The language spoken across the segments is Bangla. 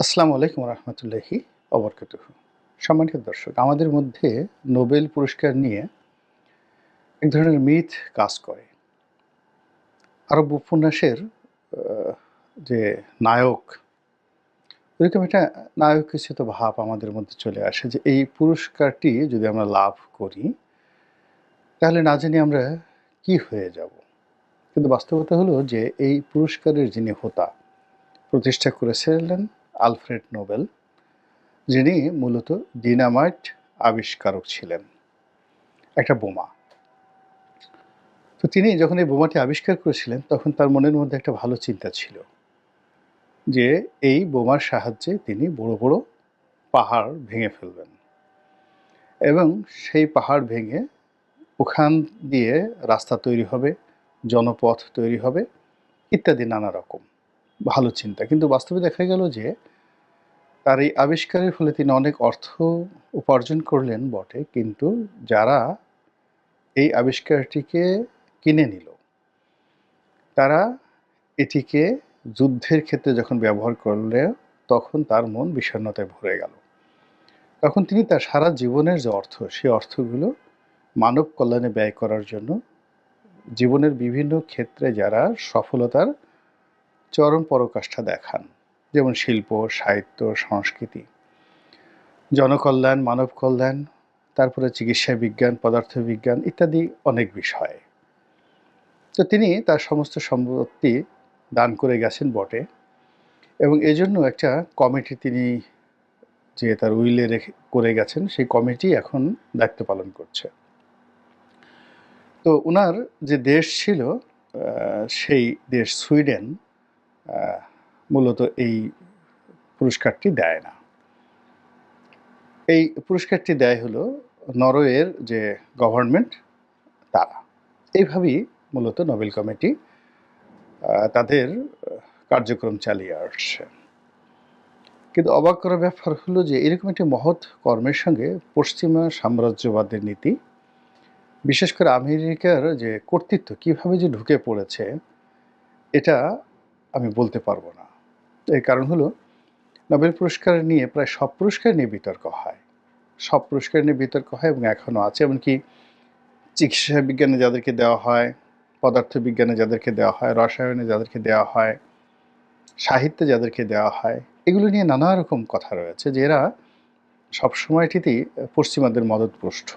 আসসালামু আলাইকুম রহমতুল্লাহি অবরকাতুহু। সম্মানিত দর্শক, আমাদের মধ্যে নোবেল পুরস্কার নিয়ে এক ধরনের মিথ কাজ করে। আরব উপন্যাসের যে নায়ক, ওইরকম একটা নায়ক কিছু তো ভাব আমাদের মধ্যে চলে আসে যে এই পুরস্কারটি যদি আমরা লাভ করি, তাহলে না জানি আমরা কি হয়ে যাব। কিন্তু বাস্তবতা হলো যে এই পুরস্কারের যিনি হোতা, প্রতিষ্ঠা করেছিলেন আলফ্রেড নোবেল, যিনি মূলত ডিনামাইট আবিষ্কারক ছিলেন, একটা বোমা। তো তিনি যখন এই বোমাটি আবিষ্কার করেছিলেন, তখন তার মনের মধ্যে একটা ভালো চিন্তা ছিল যে এই বোমার সাহায্যে তিনি বড় বড় পাহাড় ভেঙে ফেলবেন এবং সেই পাহাড় ভেঙে ওখান দিয়ে রাস্তা তৈরি হবে, জনপথ তৈরি হবে ইত্যাদি নানা রকম ভালো চিন্তা। কিন্তু বাস্তবে দেখা গেল যে তার এই আবিষ্কারের ফলে তিনি অনেক অর্থ উপার্জন করলেন বটে, কিন্তু যারা এই আবিষ্কারটিকে কিনে নিল, তারা এটিকে যুদ্ধের ক্ষেত্রে যখন ব্যবহার করলে, তখন তার মন বিষণ্ণতায় ভরে গেল। তখন তিনি তার সারা জীবনের যে অর্থ, সেই অর্থগুলো মানব কল্যাণে ব্যয় করার জন্য জীবনের বিভিন্ন ক্ষেত্রে যারা সফলতার চরম পরাকাষ্ঠা দেখান, যেমন শিল্প, সাহিত্য, সংস্কৃতি, জনকল্যাণ, মানব কল্যাণ, তারপরে চিকিৎসা বিজ্ঞান, পদার্থবিজ্ঞান ইত্যাদি অনেক বিষয়। তো তিনি তার সমস্ত সম্পত্তি দান করে গেছেন বটে, এবং এজন্য একটা কমিটি তিনি যে তার উইলে রেখে করে গেছেন, সেই কমিটি এখন দায়িত্ব পালন করছে। তো উনার যে দেশ ছিল, সেই দেশ সুইডেন মূলত এই পুরস্কারটি দেয় না। এই পুরস্কারটি দেয় হলো নরওয়ের যে গভর্নমেন্ট, তারা। এইভাবেই মূলত নোবেল কমিটি তাদের কার্যক্রম চালিয়ে আসছে। কিন্তু অবাক করার ব্যাপার হলো যে এরকম একটি মহৎ কর্মের সঙ্গে পশ্চিমা সাম্রাজ্যবাদের নীতি, বিশেষ করে আমেরিকার যে কর্তৃত্ব কিভাবে যে ঢুকে পড়েছে, এটা আমি বলতে পারবো না। এর কারণ হলো নোবেল পুরস্কার নিয়ে প্রায় সব পুরস্কার নিয়ে বিতর্ক হয়, সব পুরস্কার নিয়ে বিতর্ক হয় এবং এখনও আছে। এমনকি চিকিৎসা বিজ্ঞানে যাদেরকে দেওয়া হয়, পদার্থবিজ্ঞানে যাদেরকে দেওয়া হয়, রসায়নে যাদেরকে দেওয়া হয়, সাহিত্যে যাদেরকে দেওয়া হয়, এগুলো নিয়ে নানা রকম কথা রয়েছে যে এরা সবসময়টিতেই পশ্চিমাদের মদদপুষ্ট।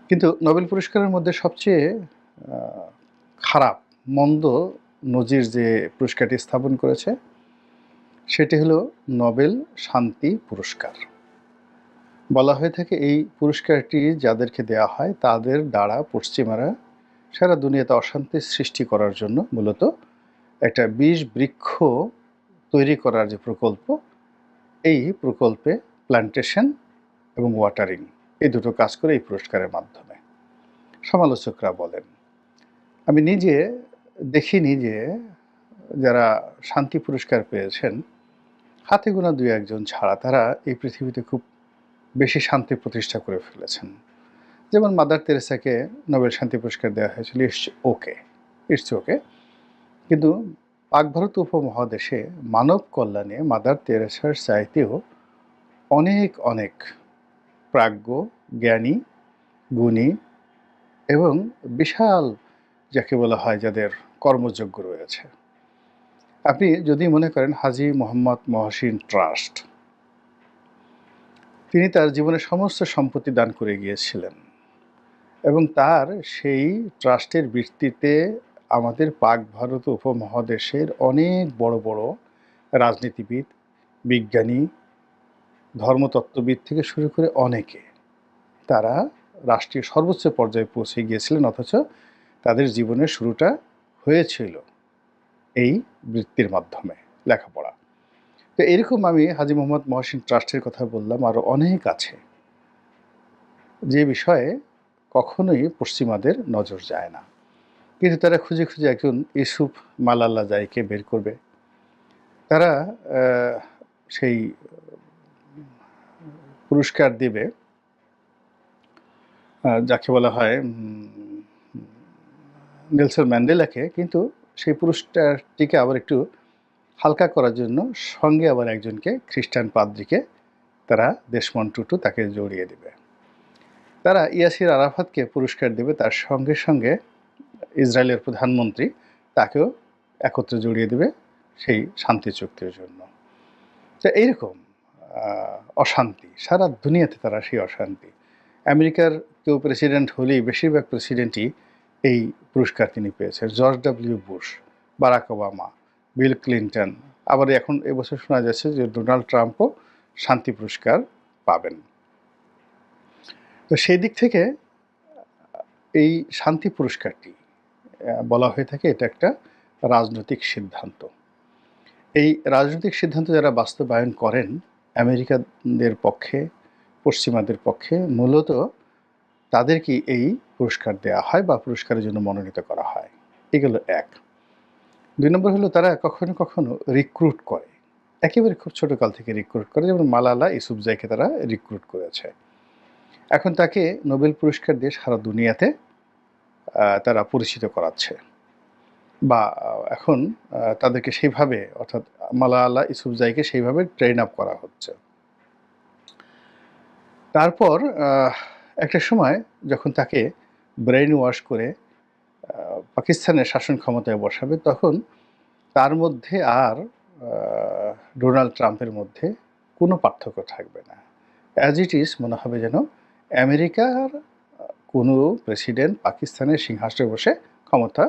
কিন্তু নোবেল পুরস্কারের মধ্যে সবচেয়ে খারাপ, মন্দ নজির যে পুরস্কারটি স্থাপন করেছে, সেটি হলো নোবেল শান্তি পুরস্কার। বলা হয়ে থাকে এই পুরস্কারটি যাদেরকে দেওয়া হয়, তাদের দ্বারা পশ্চিমারা সারা দুনিয়াতে অশান্তির সৃষ্টি করার জন্য মূলত একটা বিষ বৃক্ষ তৈরি করার যে প্রকল্প, এই প্রকল্পে প্ল্যান্টেশন এবং ওয়াটারিং, এই দুটো কাজ করে এই পুরস্কারের মাধ্যমে, সমালোচকরা বলেন। আমি নিজে দেখিনি যে যারা শান্তি পুরস্কার পেয়েছেন, হাতে গোনা দুই একজন ছাড়া, তারা এই পৃথিবীতে খুব বেশি শান্তি প্রতিষ্ঠা করে ফেলেছেন। যেমন মাদার তেরেসাকে নোবেল শান্তি পুরস্কার দেওয়া হয়েছিল, ইটস ওকে। কিন্তু পাক ভারত উপমহাদেশে মানব কল্যাণে মাদার তেরেসার চাইতেও অনেক অনেক প্রাজ্ঞ, জ্ঞানী, গুণী এবং বিশাল, যাকে বলা হয় যাদের কর্মযোগ্য রয়েছে। আপনি যদি মনে করেন হাজী মোহাম্মদ মহসিন ট্রাস্ট, তিনি তার জীবনের সমস্ত সম্পত্তি দান করে গিয়েছিলেন এবং তার সেই ট্রাস্টের ভিত্তিতে আমাদের পাক ভারত উপমহাদেশের অনেক বড় বড় রাজনীতিবিদ, বিজ্ঞানী, ধর্মতত্ত্ববিদ থেকে শুরু করে অনেকে, তারা রাষ্ট্রীয় সর্বোচ্চ পর্যায়ে পৌঁছে গিয়েছিলেন, অথচ তাদের জীবনের শুরুটা হয়েছিল এই বৃত্তির মাধ্যমে, লেখাপড়া। তো এরকম আমি হাজী মোহাম্মদ মহসিন ট্রাস্টের কথা বললাম, আরও অনেক আছে যে বিষয়ে কখনোই পশ্চিমাদের নজর যায় না। কিন্তু তারা খুঁজে খুঁজে একজন ইউসুফ মালালা জাইকে বের করবে। তারা সেই পুরস্কার দেবে যাকে বলা হয় নেলসন ম্যান্ডেলাকে, কিন্তু সেই পুরস্কারটিকে আবার একটু হালকা করার জন্য সঙ্গে আবার একজনকে খ্রিস্টান পাদ্রীকে তারা দেশমন টুটু তাকে জড়িয়ে দেবে। তারা ইয়াসির আরাফাতকে পুরস্কার দেবে, তার সঙ্গে সঙ্গে ইসরায়েলের প্রধানমন্ত্রী তাকেও একত্রে জড়িয়ে দেবে সেই শান্তি চুক্তির জন্য। তো এইরকম অশান্তি সারা দুনিয়াতে, তারা সেই অশান্তি। আমেরিকার কেউ প্রেসিডেন্ট হলেই বেশিরভাগ প্রেসিডেন্টই এই পুরস্কার তিনি পেয়েছেন। George W Bush, Barack Obama, Bill Clinton, আবার এখন এবছর শোনা যাচ্ছে যে ডোনাল্ড ট্রাম্পও শান্তি পুরস্কার পাবেন। তো সেই দিক থেকে এই শান্তি পুরস্কারটি বলা হয়ে থাকে এটা একটা রাজনৈতিক সিদ্ধান্ত। এই রাজনৈতিক সিদ্ধান্ত যারা বাস্তবায়ন করেন আমেরিকানদের পক্ষে, পশ্চিমাদের পক্ষে, মূলত তাদেরকে এই পুরস্কার দেওয়া হয় বা পুরস্কারের জন্য মনোনীত করা হয়। এগুলো এক। ২ নম্বর হলো তারা কখনো কখনো রিক্রুট করে, একেবারে খুব ছোটকাল থেকে রিক্রুট করে, যেমন মালালা ইউসুফজাইকে তারা রিক্রুট করেছে। এখন তাকে নোবেল পুরস্কার দিয়ে সারা দুনিয়াতে তারা পরিচিত করাচ্ছে, বা এখন তাদেরকে সেইভাবে, অর্থাৎ মালালা ইউসুফজাইকে সেইভাবে ট্রেন আপ করা হচ্ছে। তারপর একটা সময় যখন তাকে ব্রেইন ওয়াশ করে পাকিস্তানের শাসন ক্ষমতায় বসাবে, তখন তার মধ্যে আর ডোনাল্ড ট্রাম্পের মধ্যে কোনো পার্থক্য থাকবে না। অ্যাজ ইট ইজ মনে হবে যেন আমেরিকার কোনো প্রেসিডেন্ট পাকিস্তানের সিংহাসনে বসে ক্ষমতা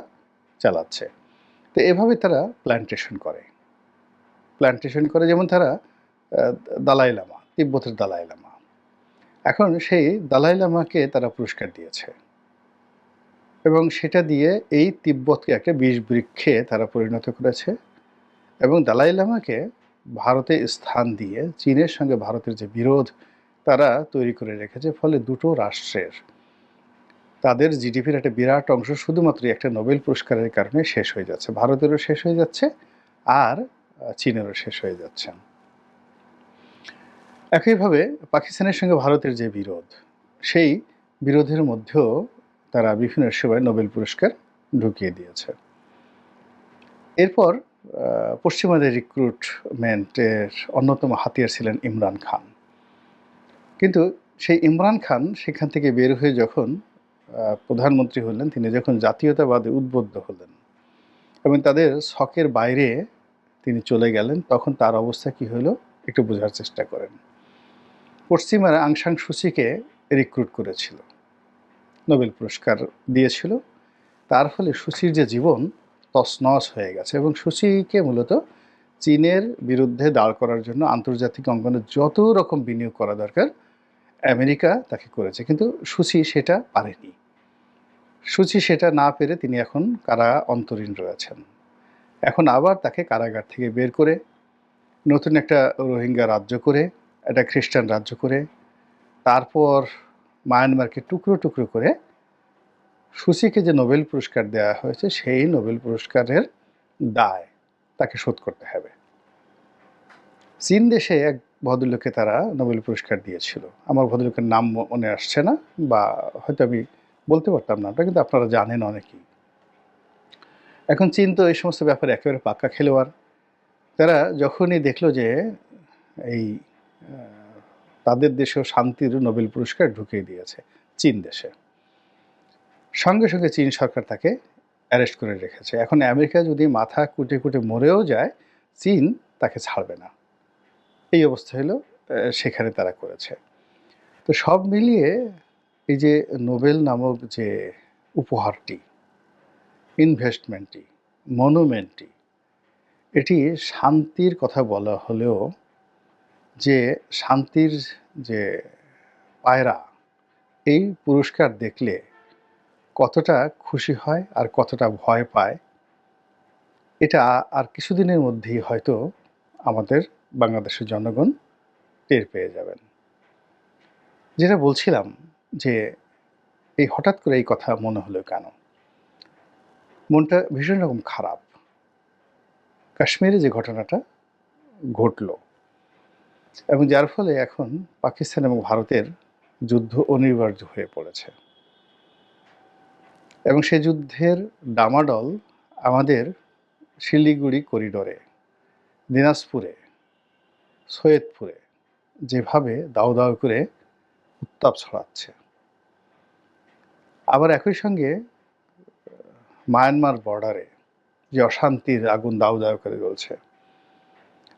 চালাচ্ছে। তো এভাবে তারা প্ল্যান্টেশন করে, যেমন তারা দালাই লামা, তিব্বতের দালাই লামা, এখন সেই দালাই লামাকে তারা পুরস্কার দিয়েছে এবং সেটা দিয়ে এই তিব্বতকে একটা বিষ বৃক্ষে তারা পরিণত করেছে এবং দালাই লামাকে ভারতে স্থান দিয়ে চীনের সঙ্গে ভারতের যে বিরোধ তারা তৈরি করে রেখেছে, ফলে দুটো রাষ্ট্রের তাদের জিডিপির একটা বিরাট অংশ শুধুমাত্র একটা নোবেল পুরস্কারের কারণে শেষ হয়ে যাচ্ছে। ভারতেরও শেষ হয়ে যাচ্ছে আর চীনেরও শেষ হয়ে যাচ্ছে। একইভাবে পাকিস্তানের সঙ্গে ভারতের যে বিরোধ, সেই বিরোধের মধ্যেও তারা বিভিন্ন সময় নোবেল পুরস্কার ঢুকিয়ে দিয়েছে। এরপর পশ্চিমাদের রিক্রুটমেন্টের অন্যতম হাতিয়ার ছিলেন ইমরান খান। কিন্তু সেই ইমরান খান সেখান থেকে বের হয়ে যখন প্রধানমন্ত্রী হলেন, তিনি যখন জাতীয়তাবাদে উদ্বুদ্ধ হলেন এবং তাদের ছকের বাইরে তিনি চলে গেলেন, তখন তার অবস্থা কী হলো একটু বোঝার চেষ্টা করেন। পশ্চিমারা আং সান সুচিকে রিক্রুট করেছিল, নোবেল পুরস্কার দিয়েছিল, তার ফলে সুচির যে জীবন তছনছ হয়ে গেছে এবং সুচিকে মূলত চীনের বিরুদ্ধে দাঁড় করার জন্য আন্তর্জাতিক অঙ্গনে যত রকম বিনিয়োগ করা দরকার আমেরিকা তাকে করেছে, কিন্তু সুচি সেটা পারেনি। সুচি সেটা না পেরে তিনি এখন অন্তরীণ রয়েছেন। এখন আবার তাকে কারাগার থেকে বের করে নতুন একটা রোহিঙ্গা রাজ্য করে, একটা খ্রিস্টান রাজ্য করে, তারপর মায়ানমারকে টুকরো টুকরো করে সুচিকে যে নোবেল পুরস্কার দেওয়া হয়েছে সেই নোবেল পুরস্কারের দায় তাকে শোধ করতে হবে। চীন দেশে এক ভদ্রলোককে তারা নোবেল পুরস্কার দিয়েছিল, আমার ভদ্রলোকের নাম মনে আসছে না, বা হয়তো আমি বলতে পারতাম না, ওটা কিন্তু আপনারা জানেন অনেকেই। এখন চীন তো এই সমস্ত ব্যাপারে একেবারে পাক্কা খেলোয়াড়। তারা যখনই দেখলো যে এই তাদের দেশেও শান্তির নোবেল পুরস্কার ঢুকিয়ে দিয়েছে চীন দেশে, সঙ্গে সঙ্গে চীন সরকার তাকে অ্যারেস্ট করে রেখেছে। এখন আমেরিকা যদি মাথা কুটে কুটে মরেও যায়, চীন তাকে ছাড়বে না। এই অবস্থা হলো সেখানে তারা করেছে। তো সব মিলিয়ে এই যে নোবেল নামক যে উপহারটি, ইনভেস্টমেন্টটি, মনুমেন্টটি, এটি শান্তির কথা বলা হলেও যে শান্তির যে পায়রা, এই পুরস্কার দেখলে কতটা খুশি হয় আর কতটা ভয় পায়, এটা আর কিছুদিনের মধ্যেই হয়তো আমাদের বাংলাদেশের জনগণ টের পেয়ে যাবেন। যেটা বলছিলাম যে এই হঠাৎ করে এই কথা মনে হলো কেন, মনটা ভীষণ রকম খারাপ। কাশ্মীরে যে ঘটনাটা ঘটলো এবং যার ফলে এখন পাকিস্তান এবং ভারতের যুদ্ধ অনিবার্য হয়ে পড়েছে এবং সে যুদ্ধের ডামাডল আমাদের শিলিগুড়ি করিডোরে দিনাজপুরে, সৈয়দপুরে যেভাবে দাউ দাউ করে উত্তাপ ছড়াচ্ছে, আবার একই সঙ্গে মায়ানমার বর্ডারে যে অশান্তির আগুন দাউ দাউ করে জ্বলছে,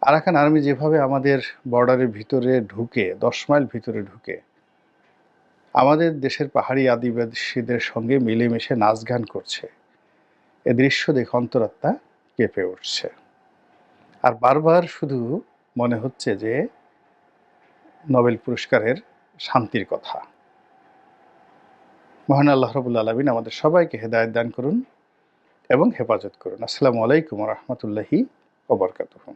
আরাকান আর্মি যেভাবে আমাদের বর্ডারের ভিতরে ঢুকে 10 মাইল ভিতরে ঢুকে আমাদের দেশের পাহাড়ি আদিবাসীদের সঙ্গে মিলেমিশে নাচ গান করছে, এ দৃশ্য দেখে অন্তরাত্মা কেঁপে উঠছে। আর বারবার শুধু মনে হচ্ছে যে নোবেল পুরস্কারের শান্তির কথা। মহান আল্লাহ রাব্বুল আলামিন আমাদের সবাইকে হেদায়েত দান করুন এবং হেফাজত করুন। আসসালামু আলাইকুম ওয়া রাহমাতুল্লাহি ওয়া বারাকাতুহু।